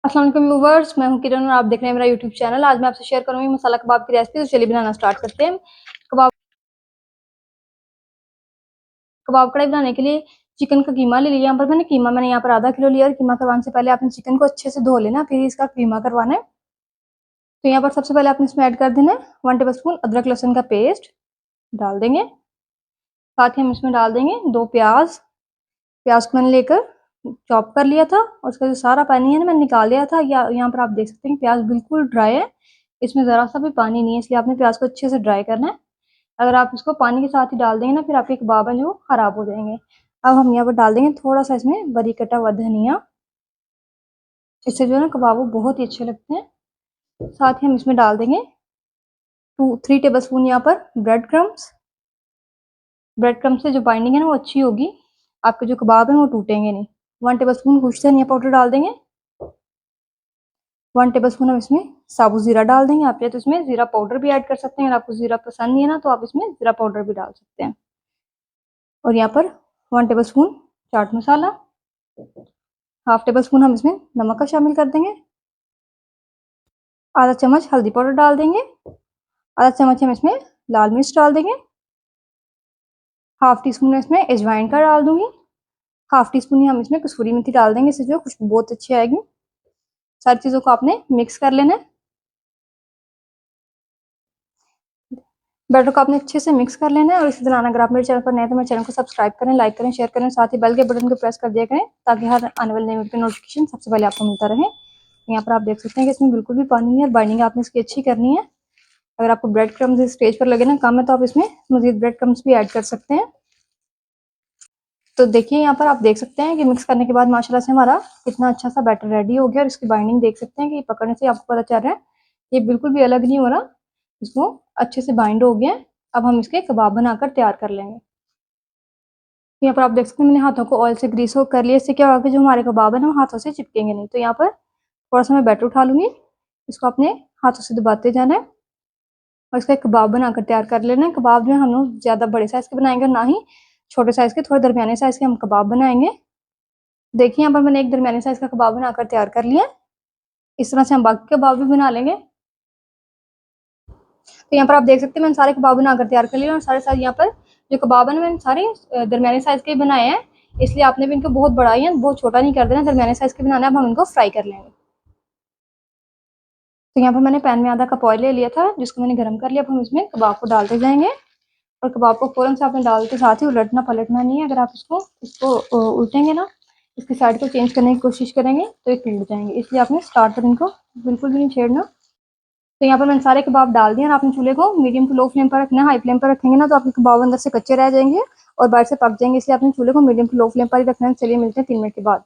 अस्सलाम वालेकुम व्यूवर्स, मैं हूं किरण और आप देख रहे हैं मेरा यूट्यूब चैनल। आज मैं आपसे शेयर करूंगी मसाला कबाब की रेसिपी। तो चलिए बनाना स्टार्ट करते हैं। कबाब कबाब कढ़ाई बनाने के लिए चिकन का कीमा ले लिया। यहाँ पर मैंने यहाँ पर आधा किलो लिया। और कीमा करवाने से पहले आपने चिकन को अच्छे से धो लेना, फिर इसका कीमा करवाना है। तो यहाँ पर सबसे पहले आपने इसमें ऐड कर देना है 1 टेबल स्पून अदरक लहसुन का पेस्ट डाल देंगे। साथ ही हम इसमें डाल देंगे 2 प्याज। प्याज को मैंने लेकर चॉप कर लिया था और उसका जो सारा पानी है ना मैंने निकाल दिया था। यहाँ पर आप देख सकते हैं प्याज बिल्कुल ड्राई है, इसमें ज़रा सा भी पानी नहीं है, इसलिए आपने प्याज को अच्छे से ड्राई करना है। अगर आप इसको पानी के साथ ही डाल देंगे ना, फिर आपके कबाब हैं जो खराब हो जाएंगे। अब हम यहाँ पर डाल देंगे थोड़ा सा इसमें बारीक कटा हुआ धनिया, इससे जो है ना कबाब वो बहुत ही अच्छे लगते हैं। साथ ही हम इसमें डाल देंगे 3 टेबल स्पून यहाँ पर ब्रेड क्रम्स। ब्रेड क्रम्स से जो बाइंडिंग है ना वो अच्छी होगी, आपके जो कबाब हैं वो टूटेंगे नहीं। 1 टेबल स्पून कुछ धनिया पाउडर डाल देंगे। 1 टेबल स्पून हम इसमें साबुत जीरा डाल देंगे। आप चाहे तो इसमें जीरा पाउडर भी ऐड कर सकते हैं। अगर आपको जीरा पसंद नहीं है ना तो आप इसमें जीरा पाउडर भी डाल सकते हैं। और यहाँ पर 1 table spoon chaat masala, half table spoon हम इसमें नमक का शामिल कर देंगे। आधा चम्मच हल्दी पाउडर डाल देंगे। आधा चम्मच हम इसमें लाल मिर्च डाल देंगे। हाफ टी स्पून इसमें अजवाइन का डाल दूंगी। हाफ टी स्पून ही हम इसमें कसूरी मेथी डाल देंगे, इससे जो खुशबू बहुत अच्छी आएगी। सारी चीज़ों को आपने मिक्स कर लेना है। बैटर को आपने अच्छे से मिक्स कर लेना है। और इसी दौरान अगर आप मेरे चैनल पर नए हैं तो मेरे चैनल को सब्सक्राइब करें, लाइक करें, शेयर करें, साथ ही बेल के बटन को प्रेस कर दिया करें ताकि हर आने वाले नई वीडियो की नोटिफिकेशन सबसे पहले आपको मिलता रहे। यहाँ पर आप देख सकते हैं कि इसमें बिल्कुल भी पानी नहीं है और बाइंडिंग आपने इसकी अच्छी करनी है। अगर आपको ब्रेड क्रम्स इस स्टेज पर लगे ना कम है तो आप इसमें मजीद ब्रेड क्रम्स भी ऐड कर सकते हैं। तो देखिए यहाँ पर आप देख सकते हैं कि मिक्स करने के बाद माशाल्लाह से हमारा कितना अच्छा सा बैटर रेडी हो गया। और इसकी बाइंडिंग देख सकते हैं कि पकड़ने से आपको पता चल रहा है ये बिल्कुल भी अलग नहीं हो रहा, इसको अच्छे से बाइंड हो गया है। अब हम इसके कबाब बनाकर तैयार कर लेंगे। यहाँ पर आप देख सकते हैं मैंने हाथों को ऑयल से ग्रीस हो कर लिया। इससे क्या होगा कि जो हमारे कबाब है ना वो हाथों से चिपकेंगे नहीं। तो यहाँ पर थोड़ा सा मैं बैटर उठा लूंगी, इसको अपने हाथों से दबाते जाना है और इसका एक कबाब बनाकर तैयार कर लेना है। कबाब जो है हम लोग ज़्यादा बड़े साइज़ के बनाएंगे, ना ही छोटे साइज़ के, थोड़े दरमियाने साइज़ के हम कबाब बनाएंगे। देखिए यहाँ पर मैंने एक दरमियाने साइज़ का कबाब बनाकर तैयार कर लिया। इस तरह से हम बाकी कबाब भी बना लेंगे। तो यहाँ पर आप देख सकते हैं मैंने सारे कबाब बनाकर तैयार कर लिए और सारे सारे यहाँ पर जो कबाब है ना मैंने सारे दरमियाने साइज़ के बनाए हैं, इसलिए आपने भी इनको बहुत बड़ा या बहुत छोटा नहीं कर देना, दरमियाने साइज़ के बनाना है। अब हम इनको फ्राई कर लेंगे। तो यहाँ पर मैंने पैन में आधा कप ऑयल ले लिया था जिसको मैंने गर्म कर लिया। अब हम इसमें कबाब को डालते जाएंगे और कबाब को फ़ौरन से आपने डालते साथ ही उलटना पलटना नहीं है। अगर आप इसको उल्टेंगे ना, इसकी साइड को चेंज करने की कोशिश करेंगे तो ये टूट जाएंगे, इसलिए आपने स्टार्ट पर इनको बिल्कुल भी नहीं छेड़ना। तो यहाँ पर मैंने सारे कबाब डाल दिए और आपने चूल्हे को मीडियम टू लो फ्लेम पर रखना है। हाई फ्लेम पर रखेंगे ना तो आपके कबाब अंदर से कच्चे रह जाएंगे और बाहर से पक जाएंगे, इसलिए आपने चूल्हे को मीडियम टू लो फ्लेम पर ही रखना है। चलिए मिलते हैं 3 मिनट के बाद।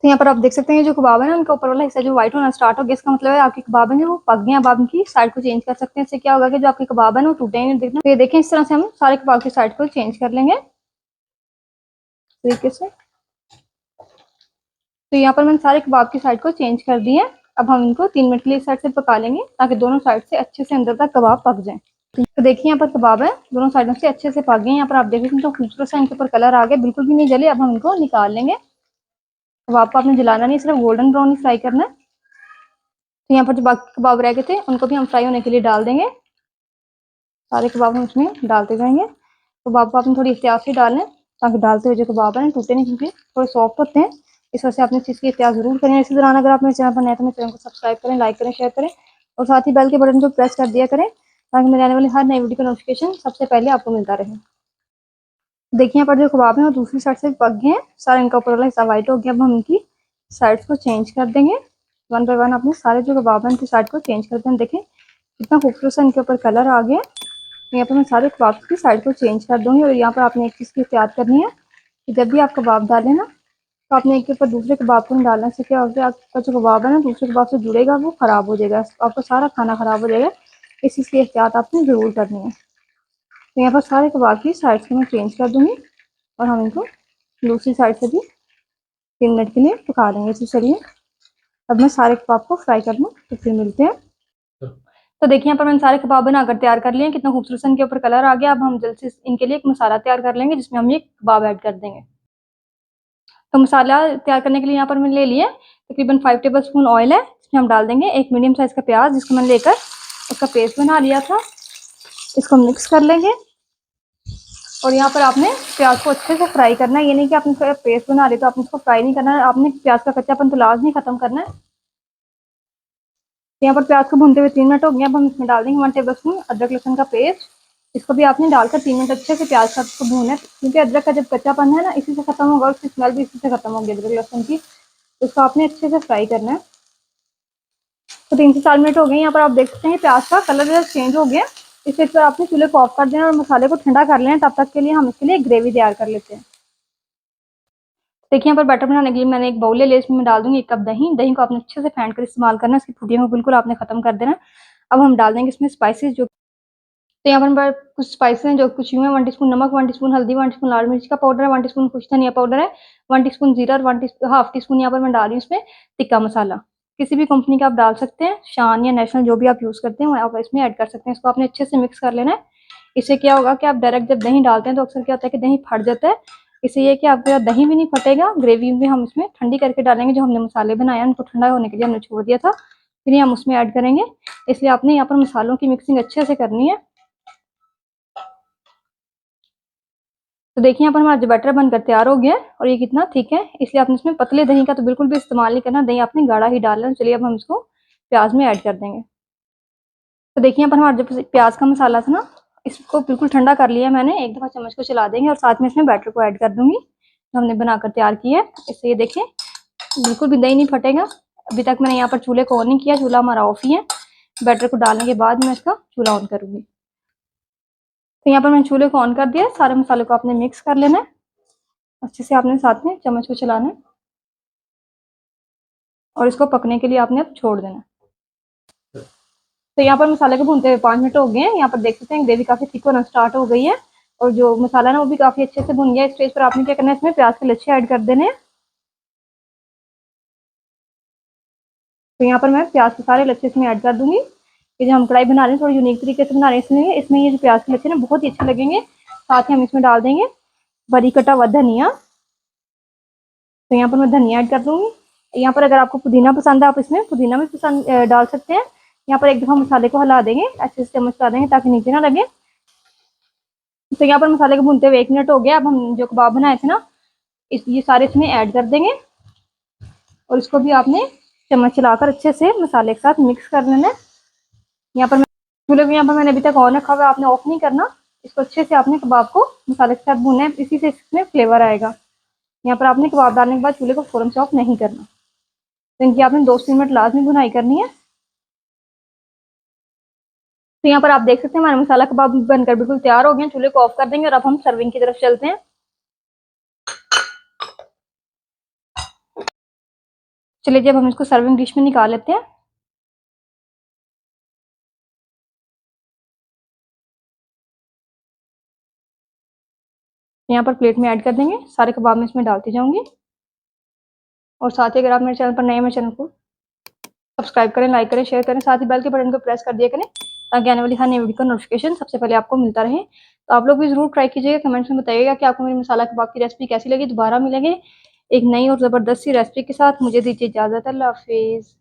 तो यहाँ पर आप देख सकते हैं जो कबाब है ना उनका ऊपर वाला हिस्सा जो व्हाइट होना स्टार्ट हो गया, इसका मतलब है आपके कबाब है वो पक गए। अब आप इनकी साइड को चेंज कर सकते हैं। इससे क्या होगा कि जो आपके कबाब है ना वो टूटे नहीं। देखना, तो ये देखें इस तरह से हम सारे कबाब की साइड को चेंज कर लेंगे तरीके से। तो यहाँ पर मैंने सारे कबाब की साइड को चेंज कर दिया है। अब हम इनको 3 मिनट के लिए इस साइड से पका लेंगे ताकि दोनों साइड से अच्छे से अंदर तक कबाब पक जाए। तो देखिए यहाँ पर कबाब है दोनों साइडों से अच्छे से पक गए। यहाँ पर आप देख सकते हैं खूबसूरत सा इनके ऊपर कलर आ गया, बिल्कुल भी नहीं जले। अब हम इनको निकाल लेंगे। कबाब को आपने जलाना नहीं, सिर्फ गोल्डन ब्राउन ही फ्राई करना है। तो यहाँ पर जो बाकी कबाब रह गए थे उनको भी हम फ्राई होने के लिए डाल देंगे। सारे कबाब हम इसमें डालते जाएंगे। कबाब को आपने थोड़ी एहतियात से डालें ताकि डालते हुए जो कबाब है टूटे नहीं, क्योंकि थोड़े सॉफ्ट होते हैं। इस वजह से आपने इस चीज़ की एहतियात जरूर करें। इसी दौरान अगर आप मेरे चैनल पर नए तो मेरे चैनल को सब्सक्राइब करें, लाइक करें, शेयर करें और साथ ही बेल के बटन को प्रेस कर दिया करें ताकि मेरे आने वाली हर नई वीडियो का नोटिफिकेशन सबसे पहले आपको मिलता रहे। देखिए यहाँ पर जो कबाब है वो दूसरी साइड से पक गए हैं, सारा इनका ऊपर वाला हिस्सा व्हाइट हो गया। अब हम इनकी साइड्स को चेंज कर देंगे। वन बाय वन अपने सारे जो कबाब है उनकी साइड को चेंज करते हैं। देखें कितना खूबसूरत सा इनके ऊपर कलर आ गया। यहाँ पर मैं सारे कबाब की साइड को चेंज कर दूंगी। और यहाँ पर आपने एक चीज़ की एहतियात करनी है कि जब भी आप कबाब डालें ना तो आपने एक के ऊपर दूसरे कबाब को नहीं डालना। से क्या होगा आपका जो कबाब है ना दूसरे कबाब से जुड़ेगा वो खराब हो जाएगा, आपका सारा खाना खराब हो जाएगा। इस चीज़ की एहतियात आपने ज़रूर करनी है। तो यहाँ पर सारे कबाब की साइड को मैं चेंज कर दूंगी और हम इनको दूसरी साइड से भी 3 मिनट के लिए पका देंगे। तो चलिए अब मैं सारे कबाब को फ्राई कर लूँ तो फिर मिलते हैं। तो देखिए यहाँ पर मैंने सारे कबाब बनाकर तैयार कर लिए हैं, कितना खूबसूरत इनके ऊपर कलर आ गया। अब हम जल्द से इनके लिए एक मसाला तैयार कर लेंगे जिसमें हम ये कबाब ऐड कर देंगे। तो मसाला तैयार करने के लिए यहाँ पर मैंने ले लिया तकरीबन 5 टेबल स्पून ऑयल है। इसमें हम डाल देंगे एक मीडियम साइज का प्याज जिसको मैंने लेकर उसका पेस्ट बना लिया था। इसको मिक्स कर लेंगे और यहाँ पर आपने प्याज को अच्छे से फ्राई करना है। ये नहीं कि आपने पेस्ट बना लिया तो आपने इसको फ्राई नहीं करना है, आपने प्याज का कच्चापन तो लाजमी खत्म करना है। यहाँ पर प्याज को भूनते हुए 3 मिनट हो गए। अब हम इसमें डाल देंगे 1 टेबल स्पून अदरक लहसुन का पेस्ट। इसको भी आपने डालकर 3 मिनट अच्छे से प्याज का इसको भूना है, क्योंकि अदरक का जब कच्चापन है ना इसी से खत्म होगा और उसकी स्मेल भी इसी से खत्म होगी अदरक लहसुन की। तो इसको आपने अच्छे से फ्राई करना है। तो 3 से 4 मिनट हो गए। यहाँ पर आप देख सकते हैं प्याज का कलर चेंज हो गया। इस स्टेज पर आपने चूल्हे को ऑफ कर देना और मसाले को ठंडा कर लेना। तब तक के लिए हम इसके लिए ग्रेवी तैयार कर लेते हैं। देखिए यहाँ पर बैटर बनाने के लिए मैंने एक बाउल ले लिया, इसमें मैं डाल दूंगी 1 कप दही। दही को आपने अच्छे से फेंट कर इस्तेमाल करना है, इसकी फुटियों को बिल्कुल आपने खत्म कर देना। अब हम डाल देंगे इसमें स्पाइसेस जो, तो यहाँ पर कुछ स्पाइसेस हैं जो कुछ यूँ है। 1 टीस्पून नमक, 1 टीस्पून हल्दी, 1 टीस्पून लाल मिर्च का पाउडर है, 1 टीस्पून खुश धनिया पाउडर है, 1 टीस्पून जीरा और हाफ टीस्पून यहाँ पर मैं डाल रही हूँ इसमें टिक्का मसाला। किसी भी कंपनी का आप डाल सकते हैं, शान या नेशनल जो भी आप यूज़ करते हैं आप इसमें ऐड कर सकते हैं। इसको आपने अच्छे से मिक्स कर लेना है। इससे क्या होगा कि आप डायरेक्ट जब दही डालते हैं तो अक्सर क्या होता है कि दही फट जाता है। इससे ये कि आपका दही भी नहीं फटेगा। ग्रेवी भी हम इसमें ठंडी करके डालेंगे, जो हमने मसाले बनाए हैं उनको ठंडा होने के लिए हमने छोड़ दिया था, फिर हम उसमें ऐड करेंगे। इसलिए आपने यहाँ पर मसालों की मिक्सिंग अच्छे से करनी है। तो देखिए यहाँ पर हमारा जो बैटर बनकर तैयार हो गया है और ये कितना ठीक है, इसलिए आपने इसमें पतले दही का तो बिल्कुल भी इस्तेमाल नहीं करना, दही आपने गाढ़ा ही डालना है। चलिए अब हम इसको प्याज में ऐड कर देंगे। तो देखिए यहाँ पर हमारा जो प्याज का मसाला था ना इसको बिल्कुल ठंडा कर लिया मैंने। एक दफ़ा चम्मच को चला देंगे और साथ में इसमें बैटर को ऐड कर दूंगी जो हमने बनाकर तैयार किया है। इससे ये देखिए बिल्कुल भी दही नहीं फटेगा। अभी तक मैंने यहाँ पर चूल्हे को ऑन नहीं किया, चूल्हा हमारा ऑफ ही है। बैटर को डालने के बाद मैं इसका चूल्हा ऑन करूंगी। तो यहाँ पर मैंने चूल्हे को ऑन कर दिया। सारे मसाले को आपने मिक्स कर लेना है अच्छे से, आपने साथ में चम्मच को चलाना है और इसको पकने के लिए आपने अब छोड़ देना है। तो यहाँ पर मसाले को भूनते हुए 5 मिनट हो गए हैं। यहाँ पर देख सकते हैं ग्रेवी काफ़ी थिक होना स्टार्ट हो गई है और जो मसाला ना वो भी काफ़ी अच्छे से भुन गया। इस स्टेज पर आपने क्या करना है, इसमें प्याज के लच्छे ऐड कर देने हैं। तो यहाँ पर मैं प्याज के सारे लच्छे इसमें ऐड कर दूंगी। ये जो हम कढ़ाई बना रहे हैं थोड़ी यूनिक तरीके से बना रहे हैं, इसलिए इसमें ये जो प्याज के लच्छे ना बहुत ही अच्छे लगेंगे। साथ ही हम इसमें डाल देंगे बारीक कटा हुआ धनिया। तो यहाँ पर मैं धनिया ऐड कर दूंगी। यहाँ पर अगर आपको पुदीना पसंद है आप इसमें पुदीना भी पसंद डाल सकते हैं। यहाँ पर एक दफ़ा मसाले को हिला देंगे, अच्छे से चम्मच ला देंगे ताकि नीचे ना लगे। तो यहाँ पर मसाले को भूनते हुए 1 मिनट हो गया। अब हम जो कबाब बनाए थे ना ये सारे इसमें ऐड कर देंगे और इसको भी आपने चम्मच चलाकर अच्छे से मसाले के साथ मिक्स कर लेना है। यहाँ पर चूल्हे को यहाँ पर मैंने अभी तक ऑन रखा हुआ, आपने ऑफ नहीं करना। इसको अच्छे से आपने कबाब को मसाले के साथ भूनना है, इसी से इसमें फ्लेवर आएगा। यहाँ पर आपने कबाब डालने के बाद चूल्हे को फौरन से ऑफ नहीं करना, तो इनकी आपने 2 से 3 मिनट लाजमी भुनाई करनी है। तो यहाँ पर आप देख सकते हैं हमारा मसाला कबाब बनकर बिल्कुल तैयार हो गए। चूल्हे को ऑफ कर देंगे और अब हम सर्विंग की तरफ चलते हैं। चलिए जब हम इसको सर्विंग डिश में निकाल लेते हैं। यहाँ पर प्लेट में ऐड कर देंगे, सारे कबाब में इसमें डालती जाऊंगी। और साथ ही अगर आप मेरे चैनल पर नए हैं, मेरे चैनल को सब्सक्राइब करें, लाइक करें, शेयर करें, साथ ही बेल के बटन को प्रेस कर दिया करें ताकि आने वाली हर नई वीडियो का नोटिफिकेशन सबसे पहले आपको मिलता रहे। तो आप लोग भी जरूर ट्राई कीजिएगा, कमेंट्स में बताइएगा कि आपको मेरी मसाला कबाब की रेसिपी कैसी लगी। दोबारा मिलेंगे एक नई और ज़बरदस्त सी रेसिपी के साथ। मुझे दीजिए इजाज़त, अल्लाह हाफिज़।